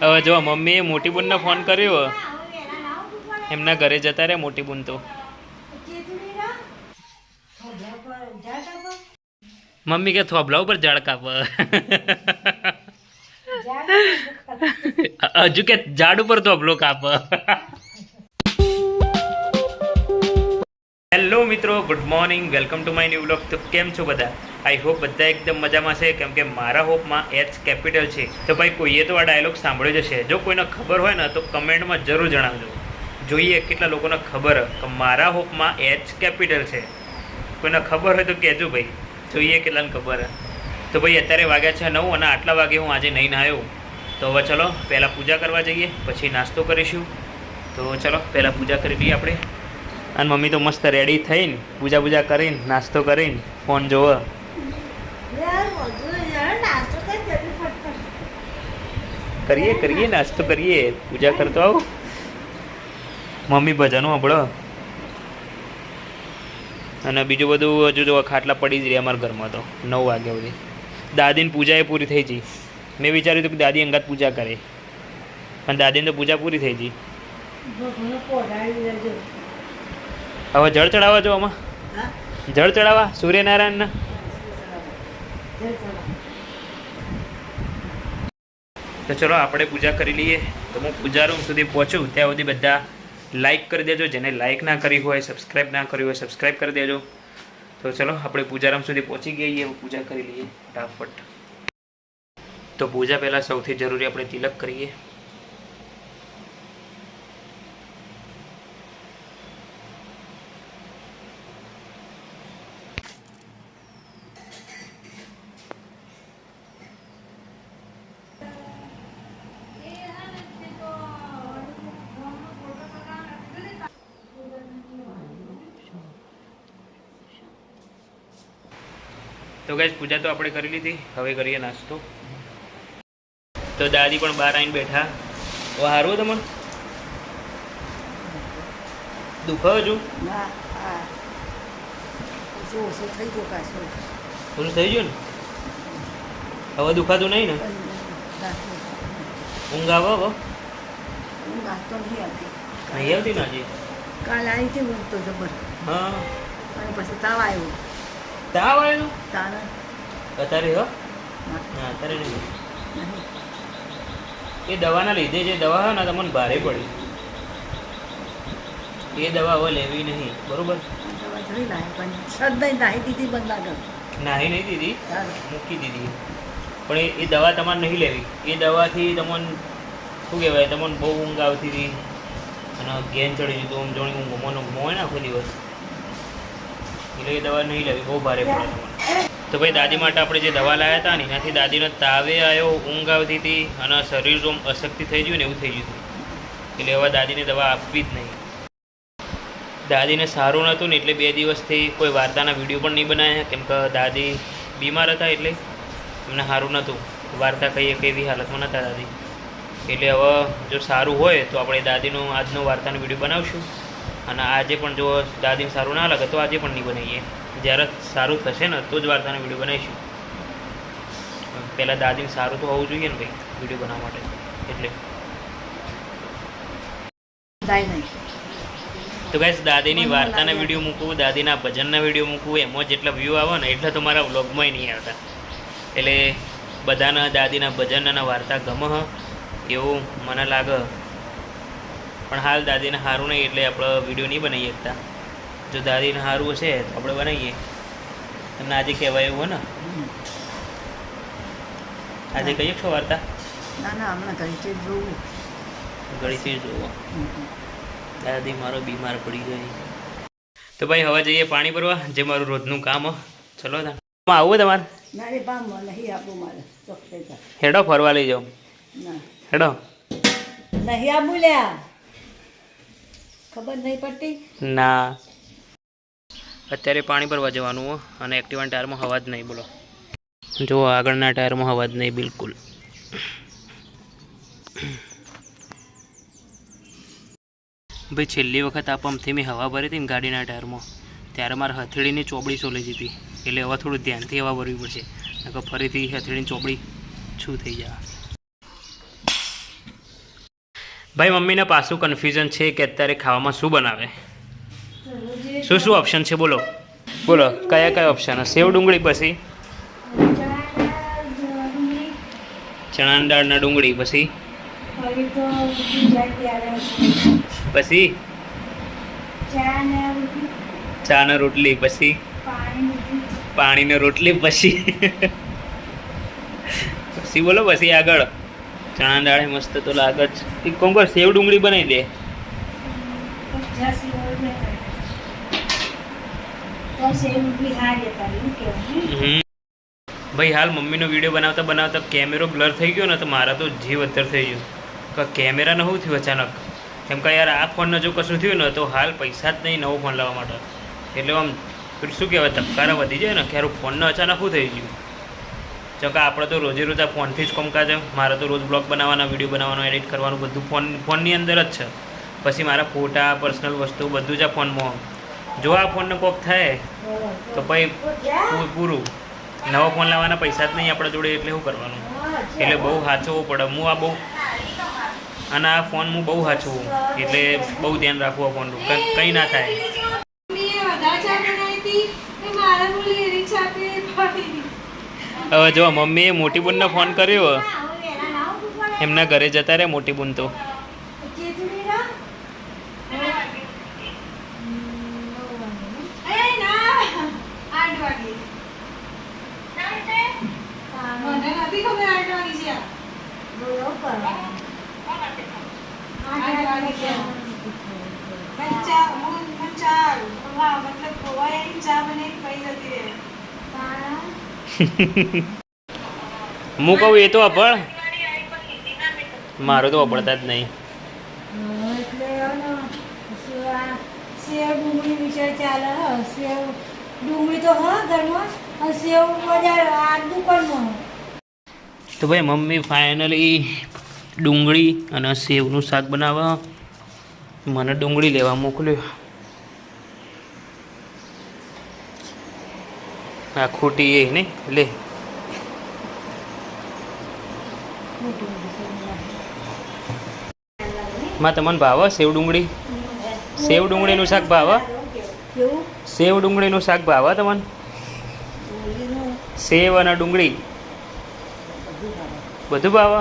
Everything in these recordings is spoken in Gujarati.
હવે જો મમ્મીએ મોટી બુનને ફોન કર્યો, એમના ઘરે જતા રહ્યા મોટી બુન તો. મમ્મી કે થોભલા ઉપર ઝાડ કાપ. હજુ કે ઝાડ ઉપર થોભલો કાપ. હેલો મિત્રો, good morning, welcome to my new vlog. તો કેમ છો બધા? આઈ હોપ બધા એકદમ મજામાં છે, કેમ કે મારા હોપમાં એચ કેપિટલ છે. તો ભાઈ કોઈએ તો આ ડાયલોગ સાંભળ્યો જ હશે. જો કોઈને ખબર હોય ને તો કમેન્ટમાં જરૂર જણાવજો. જોઈએ કેટલા લોકોને ખબર કે મારા હોપમાં એચ કેપિટલ છે. કોઈને ખબર હોય તો કહેજો ભાઈ, જોઈએ કેટલાને ખબર. તો ભાઈ અત્યારે વાગ્યા છે 9 અને આટલા વાગે હું આજે નહીં આવ્યો. તો હવે ચલો પહેલાં પૂજા કરવા જઈએ, પછી નાસ્તો કરીશું. તો ચલો પહેલાં પૂજા કરી લઈએ આપણે. અને મમ્મી તો મસ્ત રેડી થઈને પૂજા કરીને નાસ્તો કરીને ફોન જોવે. કરીએ નાસ્તો કરીએ, પૂજા કરતો આવું. મમ્મી ભજનો સાંભળો અને બીજું બધું હજુ જો ખાટલા પડી જ રહ્યા અમારા ઘરમાં. તો 9 વાગ્યા સુધી દાદીની પૂજા એ પૂરી થઈ ગઈ. મેં વિચાર્યું હતું કે દાદી અંગાત પૂજા કરે, પણ દાદીની તો પૂજા પૂરી થઈ ગઈ. હવે જળ ચડાવવા જો આમાં, જળ ચડાવવા સૂર્યનારાયણના. તો ચલો આપણે પૂજા કરી લઈએ. તો હું પૂજા રૂમ સુધી પહોંચું ત્યાં સુધી બધા લાઈક કરી દેજો. જેને લાઈક ના કરી હોય, સબસ્ક્રાઈબ ના કરી હોય, સબસ્ક્રાઈબ કરી દેજો. તો ચલો આપણે પૂજા રૂમ સુધી પહોંચી ગઈએ. પૂજા કરી લઈએ ફટાફટ. તો પૂજા પહેલાં સૌથી જરૂરી આપણે તિલક કરીએ. તો ગાઈસ પૂજા તો આપણે કરી લીધી, હવે કરીએ નાસ્તો. તો દાદી પણ બહાર આવીને બેઠા. હવે સારું તમને દુખાવ હજુ પૂરું થઈ ગયું ને? હવે દુખાતું નહીં ને? ઊંઘ આવે? હવે નહીં આવતી ને? હજી કાલ આવી હતી ઊંઘ તો જબર. હા, અને પછી તાવ આવ્યો. તાવ આવ્યો તારા અત્યારે? હો હા, અત્યારે નહીં. એ દવાના લીધે જે દવા હોય ને તમને ભારે પડી, એ દવા હવે લેવી નહીં, બરોબર? દવા જોઈ લાય પણ શ્રદ્ધા નાહી દીધી બંધ લાગે. નાહી નહીં દીધી, મૂકી દીધી. પણ એ દવા તમારે નહીં લેવી. એ દવાથી તમને શું કહેવાય, તમને બહુ ઊંઘ આવતી હતી અને ગેન ચડી જતું. આમ જોણી ઊંઘ ઊંઘ હોય ને આખો દિવસ, એટલે એ દવા નહીં લેવી, બહુ ભારે પડે તમને. તો ભાઈ દાદી માટે આપણે જે દવા લાવ્યા હતા ને એનાથી દાદીનો તાવે આવ્યો, ઊંઘ આવતી હતી અને શરીર જો અશક્તિ થઈ ગયું ને એવું થઈ ગયું હતું. એટલે હવે દાદીને દવા આપવી જ નહીં. દાદીને સારું નહોતું ને એટલે 2 દિવસથી કોઈ વાર્તાના વિડીયો પણ નહીં બનાવ્યા, કેમ કે દાદી બીમાર હતા એટલે એમને સારું નહોતું. વાર્તા કહીએ કે એવી હાલતમાં નહોતા દાદી. એટલે હવે જો સારું હોય તો આપણે દાદીનો આજનો વાર્તાનો વિડીયો બનાવશું. અને આજે પણ જો દાદીને સારું ના લાગે તો આજે પણ નહીં બનાવીએ. જ્યારે સારું થશે ને તો જ વાર્તાનો વિડીયો બનાવીશું. પહેલાં દાદીને સારું તો હોવું જોઈએ ને ભાઈ વિડીયો બનાવવા માટે. એટલે તો ગાઈસ દાદીની વાર્તાના વિડીયો મૂકવું, દાદીના ભજનના વિડીયો મૂકવું, એમાં જેટલા વ્યૂ આવે ને એટલા તો મારા વ્લોગમાંય નહીં આવતા. એટલે બધાના દાદીના ભજન અને વાર્તા ગમે એવું મને લાગે. પણ હાલ દાદીને સારું નહીં એટલે આપણે વિડીયો નહીં બનાવી શકતા. જો દાદીને સારું હશે તો આપણે બનાવીએ. તમને આજે કહેવાય એવું હોય ને? આજે કહીએ છો વાર્તા? ના ના, હમણાં ઘડી જોવું. ઘડીથી જોવો. દાદી મારો બીમાર પડી ગઈ. તો ભાઈ હવે જઈએ પાણી ભરવા, જે મારું રોજનું કામ. ચલો આવું તમારે? ના રે પામ નહીં આપું મારે. હેડો ફરવા લઈ જાઓ. ના હેડો. નહીં આપું લ્યા, ખબર નહીં પડતી ના. અત્યારે પાણી ભરવા જવાનું અને એક્ટિવાના ટાયરમાં હવા જ નહીં. બોલો જો આગળના ટાયરમાં હવા જ નહીં બિલકુલ. ભાઈ છેલ્લી વખત આ પંપથી મેં હવા ભરી હતી ને ગાડીના ટાયરમાં, ત્યારે મારે હથેળીની ચોબડી સોલી હતી. એટલે હવે થોડું ધ્યાનથી હવા ભરવી પડશે, નકર ફરીથી હથેળીની ચોપડી છું થઈ જાય. ભાઈ મમ્મીને પાછું કન્ફ્યુઝન છે કે અત્યારે ખાવામાં શું બનાવે, શું શું ઓપ્શન છે બોલો બોલો, કયા કયા ઓપ્શન? સેવ ડુંગળી, પછી ચણા દાળના ડુંગળી, પછી પછી ચા ને રોટલી, પછી પાણીને રોટલી, પછી પછી બોલો પછી આગળ. ચણા દાળ મસ્ત તો લાગે જ. એક કોમ કર, સેવ ડુંગળી બનાવી દે. ભાઈ હાલ મમ્મીનો વિડીયો બનાવતા બનાવતા કેમેરો બ્લર થઈ ગયો ને તો મારા તો જીવ અત્તર થઈ ગયો કે કેમેરાને શું થયું અચાનક. કેમ કે યાર આ ફોનને જો કશું થયું ને તો હાલ પૈસા જ નહીં નવો ફોન લાવવા માટે. એટલે આમ શું કહેવાય, ધબકારા વધી જાય ને કે યાર ફોનને અચાનક શું થઈ ગયું. જો કે આપણે તો રોજે રોજ આ ફોનથી જ કામકાજ. મારે તો રોજ બ્લોગ બનાવવાના, વિડીયો બનાવવાનું, એડિટ કરવાનું બધું ફોનની અંદર જ છે. પછી મારા ફોટા, પર્સનલ વસ્તુ બધું જ આ ફોનમાં. જો આ ફોનને કોક થાય તો ભાઈ પૂરું. નવો ફોન લાવવાના પૈસા જ નહીં આપણા જોડે, એટલે શું કરવાનું. એટલે બહુ સાચવવું પડે. હું આ બહુ અને આ ફોન હું બહુ સાચવું, એટલે બહુ ધ્યાન રાખવું આ ફોનનું, કંઈ ના થાય. હવે જો મમ્મીએ મોટી બૂનને ફોન કર્યો, એમના ઘરે જતા રહે મોટી બૂન તો. હું કહું એ તો અભળ, મારું તો અભળતા જ નહીં. સેવ ડુંગળી વિશે ચાલે. સેવ ડુંગળી તો હા ઘરમાં, સેવ બજાર આ દુકાનમાં. તો ભાઈ મમ્મી ફાઇનલી ડુંગળી અને સેવનું શાક બનાવવા મને ડુંગળી લેવા મોકલ્યો. આ ખોટી એ નહીં લે. માં તમને ભાવે સેવ ડુંગળી? સેવ ડુંગળીનું શાક ભાવે? સેવ ડુંગળીનું શાક ભાવે તમને? સેવ અને ડુંગળી બધું ભાવે?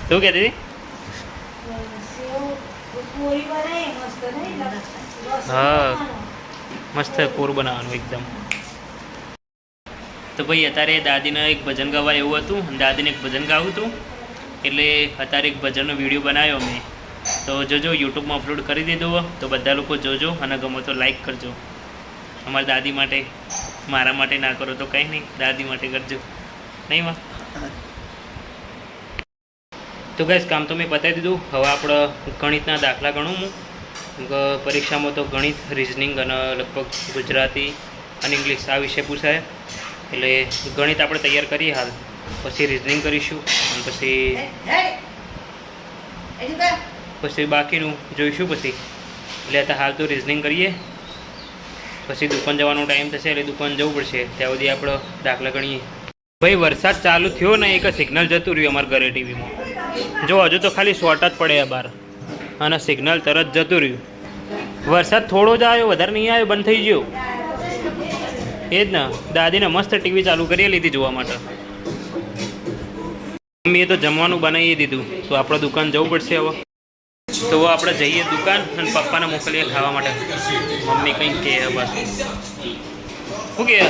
શું કહેતી હતી? હા મસ્ત કોર બનાવવાનું એકદમ. તો ભાઈ અત્યારે દાદીને એક ભજન ગાવા એવું હતું, દાદીને એક ભજન ગાવું હતું, એટલે અત્યારે એક ભજનનો વિડીયો બનાવ્યો મેં. તો જોજો, યુટ્યુબમાં અપલોડ કરી દીધો. તો બધા લોકો જોજો અને ગમે તો લાઈક કરજો. અમારી દાદી માટે, મારા માટે ના કરો તો કંઈ નહીં, દાદી માટે કરજો નહીં માં. તો ગાઈસ કામ તો મેં બતાવી દીધું. હવે આપણે ગણિતના દાખલા ગણું હું. પરીક્ષામાં તો ગણિત, રિઝનિંગ અને લગભગ ગુજરાતી અને ઇંગ્લિશ આ વિષય પૂછાય. એટલે ગણિત આપણે તૈયાર કરીએ હાલ, પછી રિઝનિંગ કરીશું અને પછી બાકીનું જોઈશું પછી. એટલે હાલ તો રિઝનિંગ કરીએ, પછી દુકાન જવાનો ટાઈમ થશે એટલે દુકાન જવું પડશે. ત્યાં સુધી આપણે દાખલા ગણીએ. ભાઈ વરસાદ ચાલુ થયો ને એક સિગ્નલ જતું રહ્યું અમારા ઘરે ટીવીમાં. જો હજુ તો ખાલી શોર્ટ જ પડ્યા બહાર અને સિગ્નલ તરત જતું રહ્યું. વરસાદ થોડો જ આવ્યો, વધારે નહીં આવ્યો, બંધ થઈ ગયો. એ જ ને, દાદીને મસ્ત ટીવી ચાલુ કરી લીધી જોવા માટે. મમ્મીએ તો જમવાનું બનાવી દીધું, તો આપણે દુકાન જવું પડશે હવે. તો આપણે જઈએ દુકાન અને પપ્પાને મોકલીએ ખાવા માટે. મમ્મી કંઈક કહે બસ. શું કહે?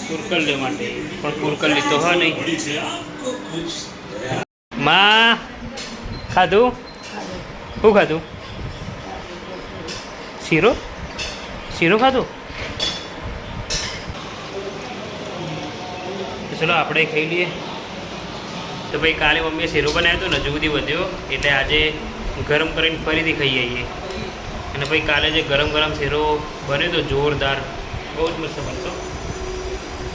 કુરકલી માટે, પણ કુરકલી તો હા નહીં. માં ખાધું? શું ખાધું? શીરો? શીરો ખાધું? ચલો આપણે ખાઈ લઈએ. તો ભાઈ કાલે મમ્મીએ શીરો બનાવ્યો હતો ને, હજુ સુધી વધ્યો, એટલે આજે ગરમ કરીને ફરીથી ખાઈ આવીએ. અને ભાઈ કાલે જે ગરમ ગરમ શીરો બન્યો તો જોરદાર, બહુ જ મસ્ત બનતો.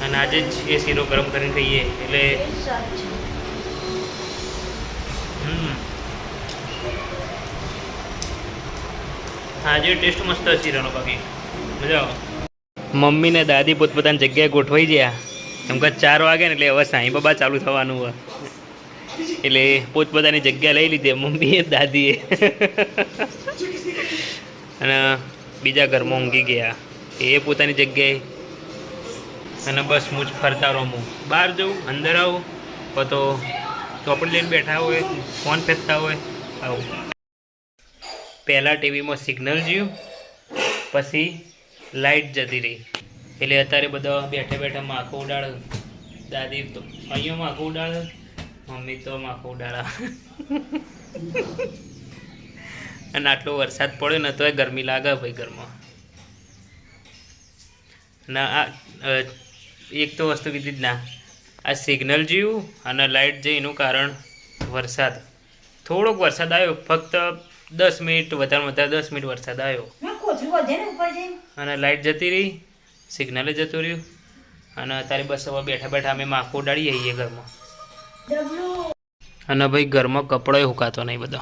અને આજે જ એ શીરો ગરમ કરીને ખાઈએ એટલે આજે ટેસ્ટ મસ્ત છે શીરાનો બાકી મજા આવે. મમ્મી ને દાદી પોતપોતાની જગ્યાએ ગોઠવાઈ ગયા. એમ કે 4 વાગે ને એટલે હવે સાંઈ બાબા ચાલુ થવાનું હોય એટલે પોતપોતાની જગ્યા લઈ લીધી મમ્મીએ દાદીએ અને બીજા ઘરમાં ઊંઘી ગયા એ પોતાની જગ્યાએ. અને બસ હું જ ફરતા રહું. બહાર જવું, અંદર આવું, તો ચોપડી લઈને બેઠા હોય, ફોન ફેંકતા હોય આવું. પહેલાં ટીવીમાં સિગ્નલ જ્યું, પછી લાઇટ જતી રહી એટલે અત્યારે બધા બેઠા બેઠા માખો ઉડાડે. દાદી તો અહીંયા માખો ઉડાડે, મમ્મી તો માખો ઉડાડા. અને આટલો વરસાદ પડ્યો ને તોય ગરમી લાગે ભાઈ ઘરમાં. ના આ એક તો વસ્તુ કીધી જ ના, આ સિગ્નલ જ્યું અને લાઇટ જઈ એનું કારણ વરસાદ. થોડોક વરસાદ આવ્યો, ફક્ત 10 મિનિટ, વધારે 10 મિનિટ વરસાદ આવ્યો અને લાઇટ જતી રહી, સિગ્નલે જતું રહ્યું. અને અત્યારે બસ હવે બેઠા બેઠા અમે માખો ઉડાડીએ છીએ ઘરમાં. અને ભાઈ ઘરમાં કપડોય હુકાતો નહીં બધો.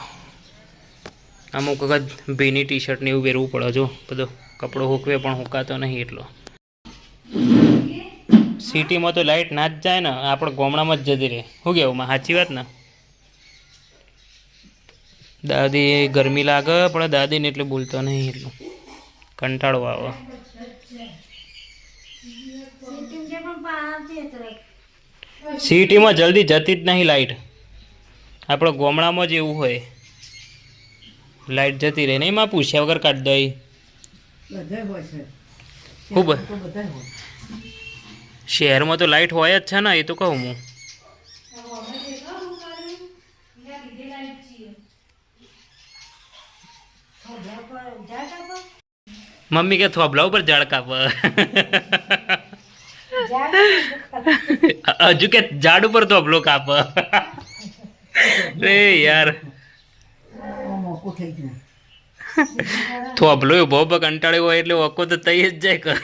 અમુક વખત ભીની ટી શર્ટ ને એવું પહેરવું પડે. જો બધો કપડો હુકવે પણ હુકાતો નહીં એટલો. સિટીમાં તો લાઇટ ના જ જાય ને, આપણે ગામડામાં જ જતી રહે. શું કહેવું માં, સાચી વાત ને? દાદી ગરમી લાગે પણ દાદીને એટલે બોલતો નહીં, એટલું કંટાળો આવે. સિટીમાં જલ્દી જતી જ નહીં લાઇટ. આપણે ગામડામાં જ એવું હોય, લાઇટ જતી રહે નહીં. માં પૂછ્યા વગર કાઢ દઈ ખૂબ. શહેરમાં તો લાઇટ હોય જ છે ને, એ તો કહું હું. મમ્મી કે થોભલા ઉપર ઝાડ કાપ. હજુ કે ઝાડ ઉપર થોભલો કાપ. રે યાર થોભલો ઉભો કંટાળ્યો હોય એટલે વકો તો તઈ જ જાય કર.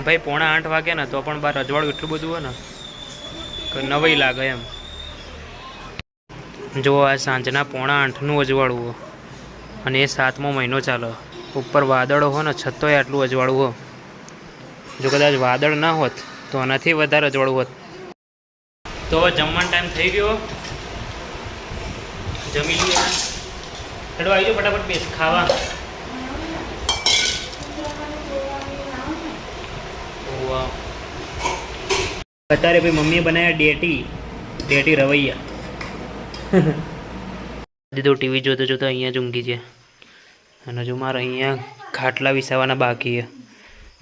ભાઈ 7:45 વાગે ને તો પણ બહાર અજવાળું એટલું બધું હોય ને કે નવાઈ લાગે એમ. જો આ સાંજના 7:45નું અજવાળું હોય અને એ 7મો મહિનો ચાલે. ઉપર વાદળો હોય ને છતોય આટલું અજવાળું હોય. જો કદાચ વાદળ ના હોત તો આનાથી વધારે અજવાળું હોત. તો જમવાનો ટાઈમ થઈ ગયો, જમી લઈએ. હેડો આવી જાઓ ફટાફટ બેસ ખાવા. અત્યારે ભાઈ મમ્મીએ બનાવ્યા ડેટી રવૈયા. દીધો ટીવી જોતો જોતો અહીંયા જ ઊંઘી છે. અને જો મારે અહીંયા ખાટલા વિસાવાના બાકી છે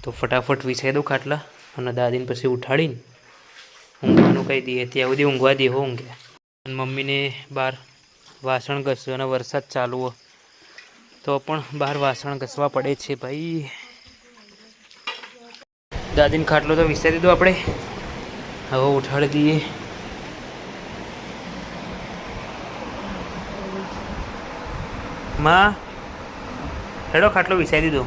તો ફટાફટ વિસાઈ દઉં ખાટલા અને દાદીને પછી ઉઠાડીને ઊંઘવાનું કહી દઈએ. ત્યાં સુધી ઊંઘવા દે ઊંઘે. અને મમ્મીને બહાર વાસણ ઘસ્યું અને વરસાદ ચાલુ હોય તો પણ બહાર વાસણ ઘસવા પડે છે ભાઈ. દાદીને ખાટલો તો વિસાઈ દીધો આપણે, હવે ઉઠાડી દઈએ. માં હેડો ખાટલો વિસાઈ દીધો.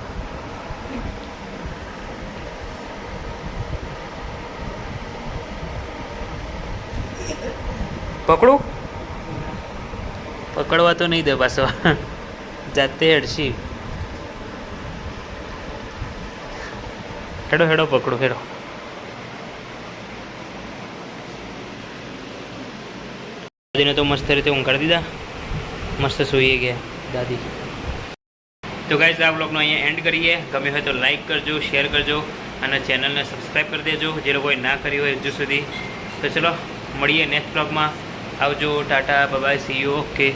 પકડું? પકડવા તો નહીં દે પાછો, જાતે હેડશી. હેડો હેડો પકડો હેડો. દાદીને તો મસ્ત રીતે ઊંઘાડી દીધા, મસ્ત સૂઈ ગયા દાદી. તો ગાઈઝ આ બ્લોગનો અહીંયા એન્ડ કરીએ. ગમે હોય તો લાઈક કરજો, શેર કરજો અને ચેનલને સબસ્ક્રાઈબ કરી દેજો જે લોકોએ ના કરી હોય હજુ સુધી. તો ચલો મળીએ નેક્સ્ટ બ્લોગમાં. આવજો, Tata, bye bye, C you, okay.